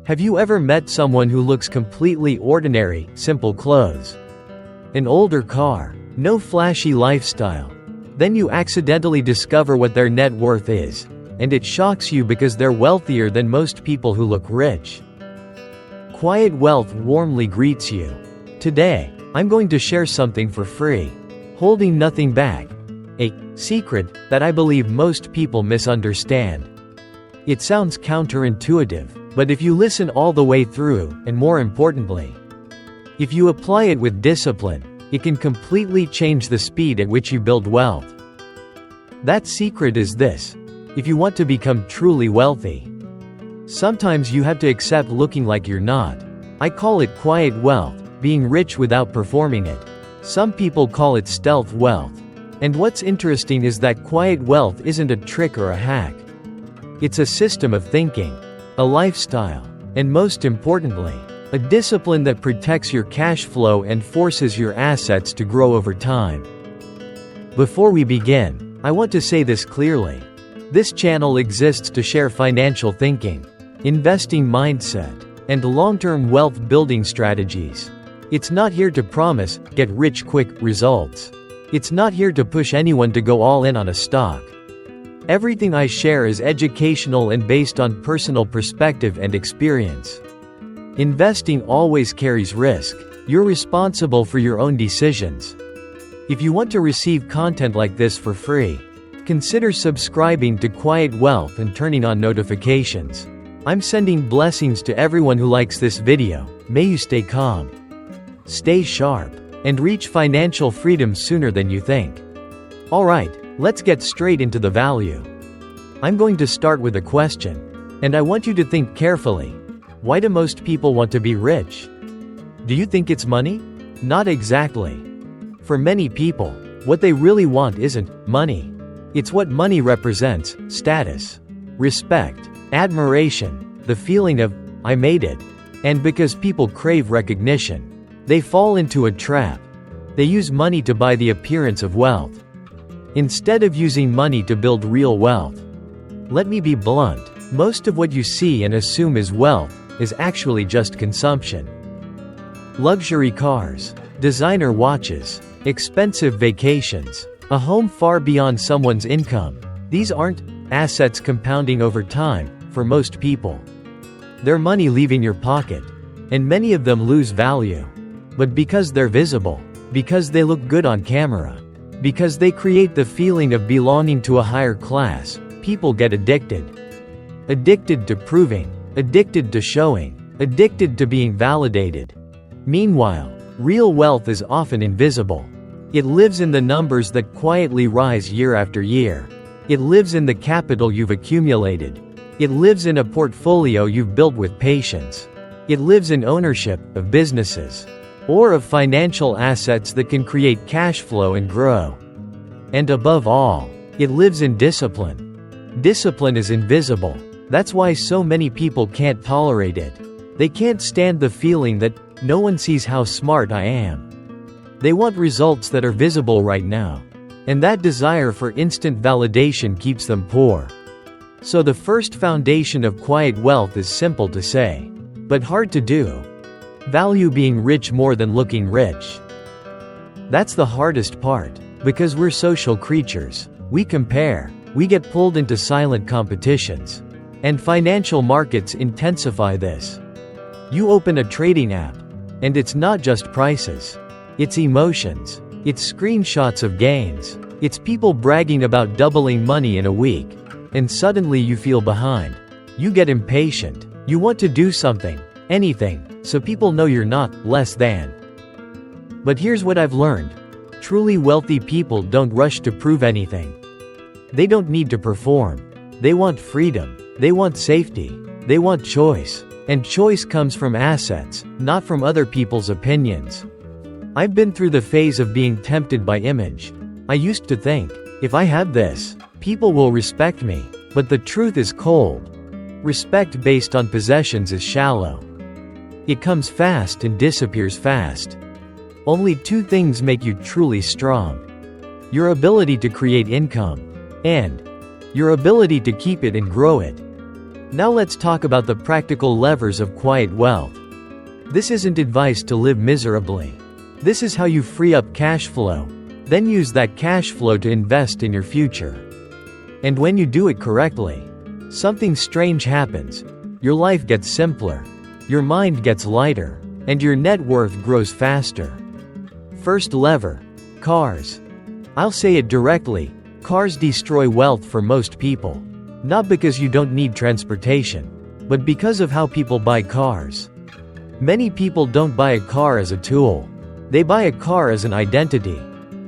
Have you ever met someone who looks completely ordinary, simple clothes, an older car, no flashy lifestyle? Then you accidentally discover what their net worth is, and it shocks you because they're wealthier than most people who look rich. Quiet wealth warmly greets you. Today, I'm going to share something for free, holding nothing back. A secret that I believe most people misunderstand. It sounds counterintuitive, but if you listen all the way through, and more importantly, if you apply it with discipline, it can completely change the speed at which you build wealth. That secret is this: if you want to become truly wealthy, sometimes you have to accept looking like you're not. I call it quiet wealth, being rich without performing it. Some people call it stealth wealth. And what's interesting is that quiet wealth isn't a trick or a hack. It's a system of thinking, a lifestyle, and most importantly, a discipline that protects your cash flow and forces your assets to grow over time. Before we begin, I want to say this clearly. This channel exists to share financial thinking, investing mindset, and long-term wealth building strategies. It's not here to promise get-rich-quick results. It's not here to push anyone to go all in on a stock. Everything I share is educational and based on personal perspective and experience. Investing always carries risk. You're responsible for your own decisions. If you want to receive content like this for free, consider subscribing to Quiet Wealth and turning on notifications. I'm sending blessings to everyone who likes this video. May you stay calm, stay sharp, and reach financial freedom sooner than you think. Alright, let's get straight into the value. I'm going to start with a question, and I want you to think carefully. Why do most people want to be rich? Do you think it's money? Not exactly. For many people, what they really want isn't money. It's what money represents: status, respect, admiration, the feeling of, I made it. And because people crave recognition, they fall into a trap. They use money to buy the appearance of wealth, instead of using money to build real wealth. Let me be blunt. Most of what you see and assume is wealth is actually just consumption. Luxury cars, designer watches, expensive vacations, a home far beyond someone's income. These aren't assets compounding over time for most people. They're money leaving your pocket, and many of them lose value. But because they're visible, because they look good on camera, because they create the feeling of belonging to a higher class, people get addicted. Addicted to proving, addicted to showing, addicted to being validated. Meanwhile, real wealth is often invisible. It lives in the numbers that quietly rise year after year. It lives in the capital you've accumulated. It lives in a portfolio you've built with patience. It lives in ownership of businesses, or of financial assets that can create cash flow and grow. And above all, it lives in discipline. Discipline is invisible. That's why so many people can't tolerate it. They can't stand the feeling that no one sees how smart I am. They want results that are visible right now. And that desire for instant validation keeps them poor. So the first foundation of quiet wealth is simple to say, but hard to do. Value being rich more than looking rich. That's the hardest part, because we're social creatures. We compare. We get pulled into silent competitions. And financial markets intensify this. You open a trading app, and it's not just prices. It's emotions. It's screenshots of gains. It's people bragging about doubling money in a week. And suddenly you feel behind. You get impatient. You want to do something, anything, so people know you're not less than. But here's what I've learned. Truly wealthy people don't rush to prove anything. They don't need to perform. They want freedom. They want safety. They want choice. And choice comes from assets, not from other people's opinions. I've been through the phase of being tempted by image. I used to think, if I have this, people will respect me. But the truth is cold. Respect based on possessions is shallow. It comes fast and disappears fast. Only two things make you truly strong: your ability to create income, and your ability to keep it and grow it. Now let's talk about the practical levers of quiet wealth. This isn't advice to live miserably. This is how you free up cash flow, then use that cash flow to invest in your future. And when you do it correctly, something strange happens. Your life gets simpler, your mind gets lighter, and your net worth grows faster. First lever: cars. I'll say it directly, cars destroy wealth for most people. Not because you don't need transportation, but because of how people buy cars. Many people don't buy a car as a tool. They buy a car as an identity.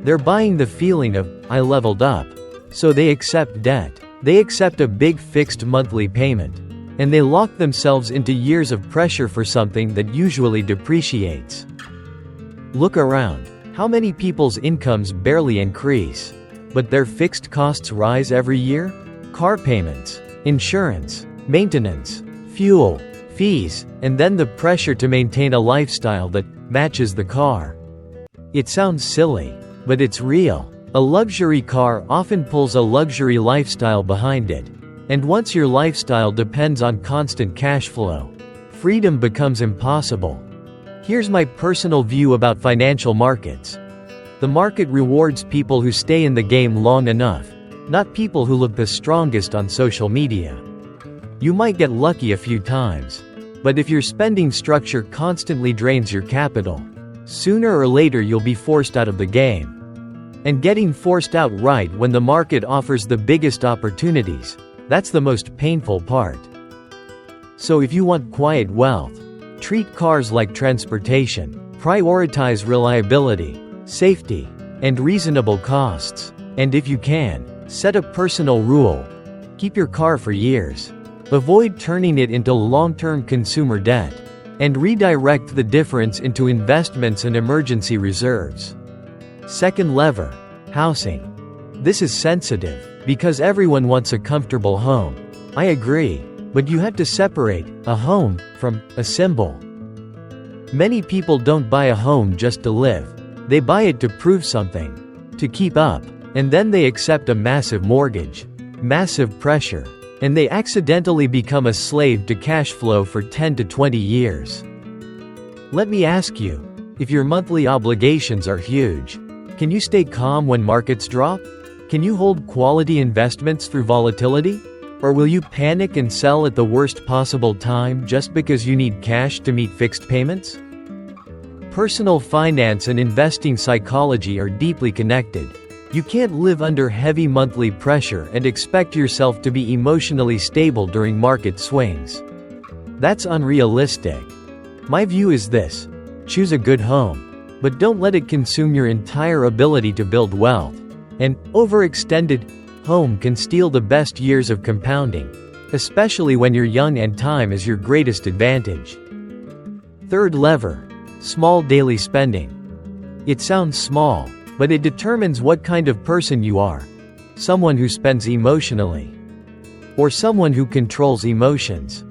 They're buying the feeling of, I leveled up. So they accept debt. They accept a big fixed monthly payment. And they lock themselves into years of pressure for something that usually depreciates. Look around. How many people's incomes barely increase, but their fixed costs rise every year? Car payments, insurance, maintenance, fuel, fees, and then the pressure to maintain a lifestyle that matches the car. It sounds silly, but it's real. A luxury car often pulls a luxury lifestyle behind it. And once your lifestyle depends on constant cash flow, freedom becomes impossible. Here's my personal view about financial markets. The market rewards people who stay in the game long enough, not people who look the strongest on social media. You might get lucky a few times, but if your spending structure constantly drains your capital, sooner or later you'll be forced out of the game. And getting forced out right when the market offers the biggest opportunities, that's the most painful part. So if you want quiet wealth, treat cars like transportation, prioritize reliability, safety, and reasonable costs. And if you can, set a personal rule: keep your car for years. Avoid turning it into long-term consumer debt, and redirect the difference into investments and emergency reserves. Second lever: housing. This is sensitive, because everyone wants a comfortable home. I agree, but you have to separate a home from a symbol. Many people don't buy a home just to live. They buy it to prove something, to keep up, and then they accept a massive mortgage, massive pressure, and they accidentally become a slave to cash flow for 10 to 20 years. Let me ask you, if your monthly obligations are huge, can you stay calm when markets drop? Can you hold quality investments through volatility? Or will you panic and sell at the worst possible time just because you need cash to meet fixed payments? Personal finance and investing psychology are deeply connected. You can't live under heavy monthly pressure and expect yourself to be emotionally stable during market swings. That's unrealistic. My view is this: choose a good home, but don't let it consume your entire ability to build wealth. An overextended home can steal the best years of compounding, especially when you're young and time is your greatest advantage. Third lever: small daily spending. It sounds small, but it determines what kind of person you are. Someone who spends emotionally, or someone who controls emotions.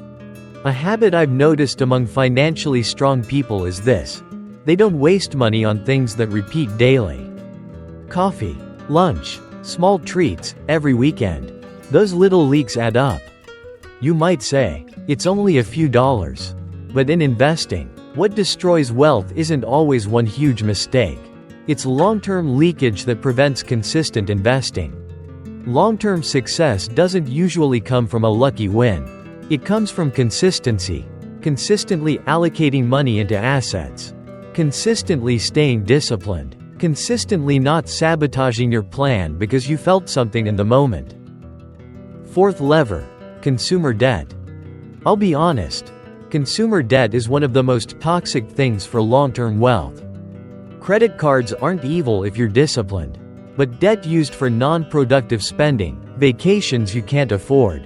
A habit I've noticed among financially strong people is this: they don't waste money on things that repeat daily. Coffee, lunch, small treats, every weekend. Those little leaks add up. You might say, it's only a few dollars. But in investing, what destroys wealth isn't always one huge mistake. It's long-term leakage that prevents consistent investing. Long-term success doesn't usually come from a lucky win. It comes from consistency, consistently allocating money into assets, consistently staying disciplined, consistently not sabotaging your plan because you felt something in the moment. Fourth lever: consumer debt. I'll be honest, consumer debt is one of the most toxic things for long-term wealth. Credit cards aren't evil if you're disciplined, but debt used for non-productive spending, vacations you can't afford,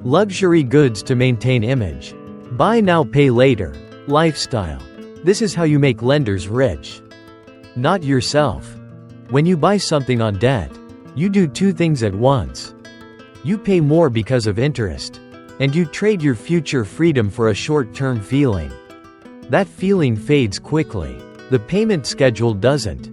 luxury goods to maintain image, buy now pay later lifestyle. This is how you make lenders rich, not yourself. When you buy something on debt, you do two things at once. You pay more because of interest, and you trade your future freedom for a short-term feeling. That feeling fades quickly. The payment schedule doesn't.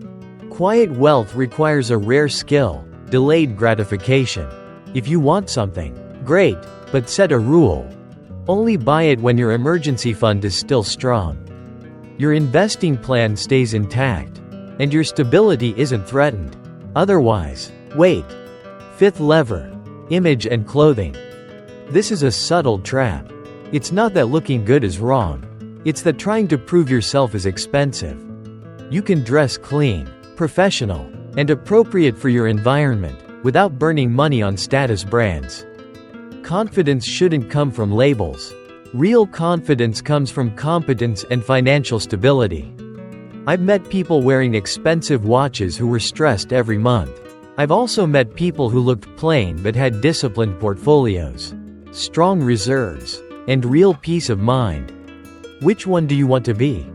Quiet wealth requires a rare skill: delayed gratification. If you want something, great, But set a rule. Only buy it when your emergency fund is still strong. Your investing plan stays intact, and your stability isn't threatened. Otherwise, wait. Fifth lever. Image and clothing. This is a subtle trap. It's not that looking good is wrong. It's that trying to prove yourself is expensive. You can dress clean, professional, and appropriate for your environment, without burning money on status brands. Confidence shouldn't come from labels. Real confidence comes from competence and financial stability. I've met people wearing expensive watches who were stressed every month. I've also met people who looked plain but had disciplined portfolios, strong reserves, and real peace of mind. Which one do you want to be?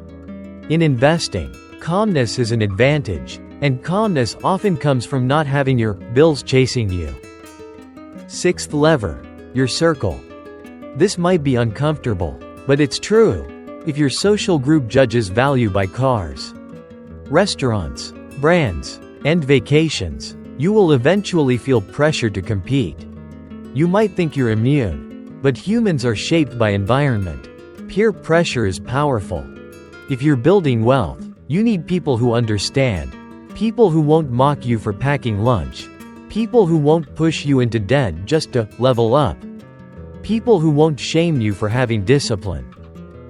In investing, calmness is an advantage, and calmness often comes from not having your bills chasing you. Sixth lever. Your circle. This might be uncomfortable, but it's true. If your social group judges value by cars, restaurants, brands, and vacations, you will eventually feel pressure to compete. You might think you're immune, but humans are shaped by environment. Peer pressure is powerful. If you're building wealth, you need people who understand. People who won't mock you for packing lunch. People who won't push you into debt just to level up. People who won't shame you for having discipline.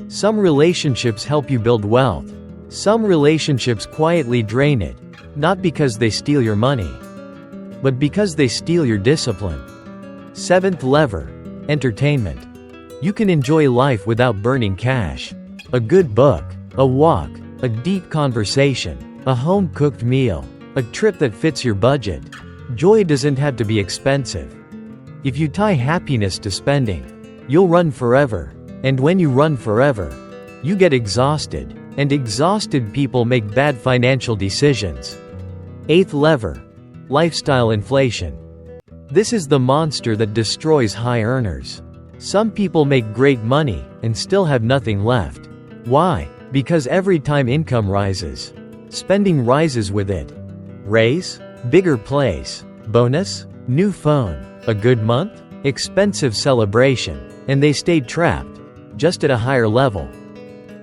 Some relationships help you build wealth. Some relationships quietly drain it, not because they steal your money, but because they steal your discipline. Seventh lever. Entertainment. You can enjoy life without burning cash. A good book, a walk, a deep conversation, a home-cooked meal, a trip that fits your budget. Joy doesn't have to be expensive. If you tie happiness to spending, you'll run forever. And when you run forever, you get exhausted. And exhausted people make bad financial decisions. Eighth lever. Lifestyle inflation. This is the monster that destroys high earners. Some people make great money and still have nothing left. Why? Because every time income rises, spending rises with it. Raise? Bigger place. Bonus? New phone. A good month? Expensive celebration. And they stay trapped, just at a higher level.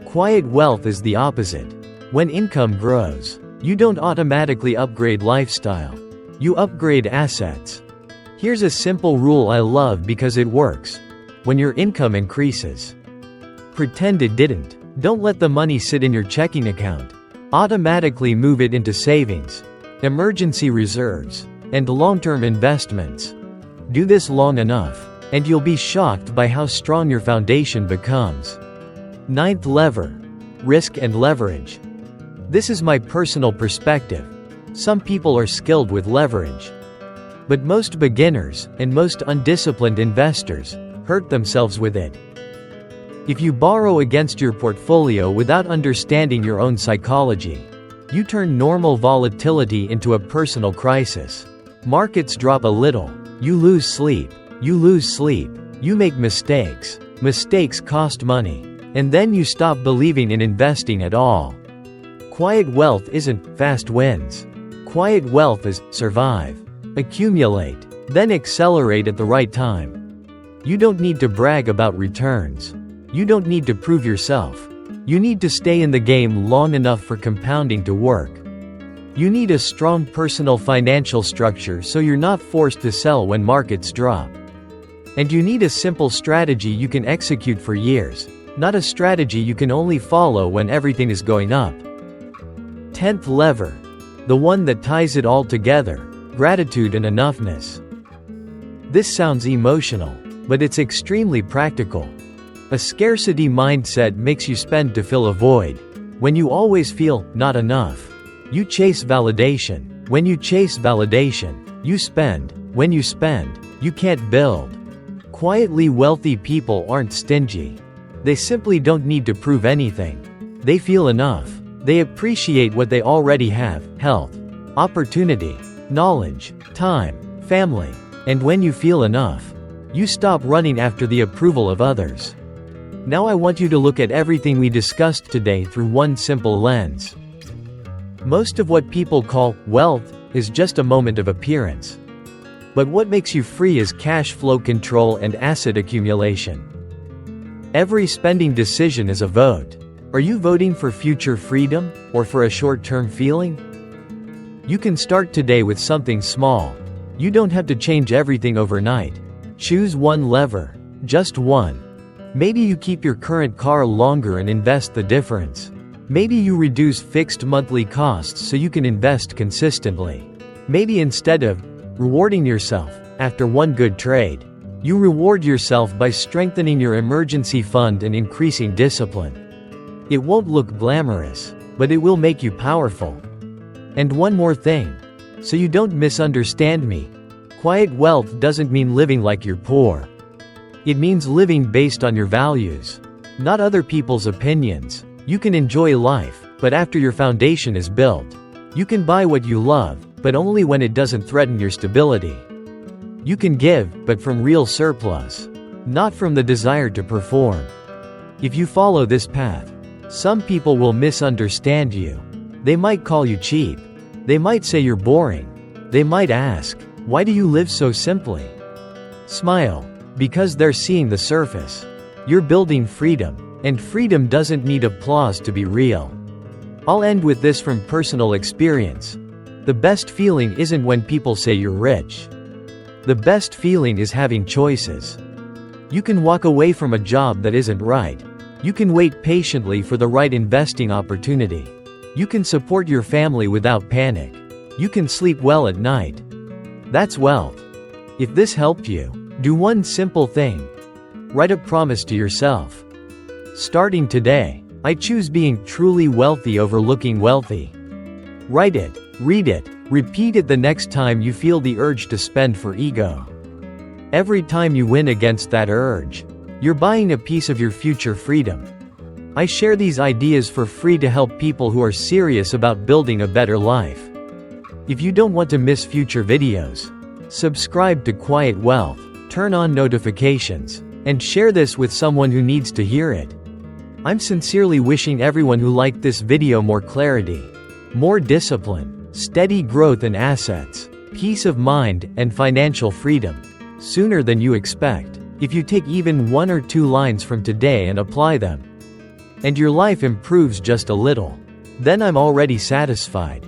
Quiet wealth is the opposite. When income grows, you don't automatically upgrade lifestyle. You upgrade assets. Here's a simple rule I love because it works. When your income increases, pretend it didn't. Don't let the money sit in your checking account. Automatically move it into savings, emergency reserves, and long-term investments. Do this long enough, and you'll be shocked by how strong your foundation becomes. Ninth lever. Risk and leverage. This is my personal perspective. Some people are skilled with leverage, but most beginners and most undisciplined investors hurt themselves with it. If you borrow against your portfolio without understanding your own psychology, you turn normal volatility into a personal crisis. Markets drop a little, you lose sleep. You lose sleep. You make mistakes. Mistakes cost money. And then you stop believing in investing at all. Quiet wealth isn't fast wins. Quiet wealth is survive, accumulate, then accelerate at the right time. You don't need to brag about returns. You don't need to prove yourself. You need to stay in the game long enough for compounding to work. You need a strong personal financial structure so you're not forced to sell when markets drop. And you need a simple strategy you can execute for years, not a strategy you can only follow when everything is going up. 10th lever. The one that ties it all together. Gratitude and enoughness. This sounds emotional, but it's extremely practical. A scarcity mindset makes you spend to fill a void. When you always feel not enough, you chase validation. When you chase validation, you spend. When you spend, you can't build. Quietly wealthy people aren't stingy. They simply don't need to prove anything. They feel enough. They appreciate what they already have: health, opportunity, knowledge, time, family. And when you feel enough, you stop running after the approval of others. Now I want you to look at everything we discussed today through one simple lens. Most of what people call wealth is just a moment of appearance. But what makes you free is cash flow control and asset accumulation. Every spending decision is a vote. Are you voting for future freedom, or for a short-term feeling? You can start today with something small. You don't have to change everything overnight. Choose one lever. Just one. Maybe you keep your current car longer and invest the difference. Maybe you reduce fixed monthly costs so you can invest consistently. Maybe instead of rewarding yourself after one good trade, you reward yourself by strengthening your emergency fund and increasing discipline. It won't look glamorous, but it will make you powerful. And one more thing, so you don't misunderstand me. Quiet wealth doesn't mean living like you're poor. It means living based on your values, not other people's opinions. You can enjoy life, but after your foundation is built. You can buy what you love, but only when it doesn't threaten your stability. You can give, but from real surplus, not from the desire to perform. If you follow this path, some people will misunderstand you. They might call you cheap. They might say you're boring. They might ask, why do you live so simply? Smile, because they're seeing the surface. You're building freedom, and freedom doesn't need applause to be real. I'll end with this from personal experience. The best feeling isn't when people say you're rich. The best feeling is having choices. You can walk away from a job that isn't right. You can wait patiently for the right investing opportunity. You can support your family without panic. You can sleep well at night. That's wealth. If this helped you, do one simple thing. Write a promise to yourself. Starting today, I choose being truly wealthy over looking wealthy. Write it, read it, repeat it the next time you feel the urge to spend for ego. Every time you win against that urge, you're buying a piece of your future freedom. I share these ideas for free to help people who are serious about building a better life. If you don't want to miss future videos, subscribe to Quiet Wealth, turn on notifications, and share this with someone who needs to hear it. I'm sincerely wishing everyone who liked this video more clarity, more discipline, steady growth in assets, peace of mind, and financial freedom, sooner than you expect, if you take even 1 or 2 lines from today and apply them. And your life improves just a little. Then I'm already satisfied.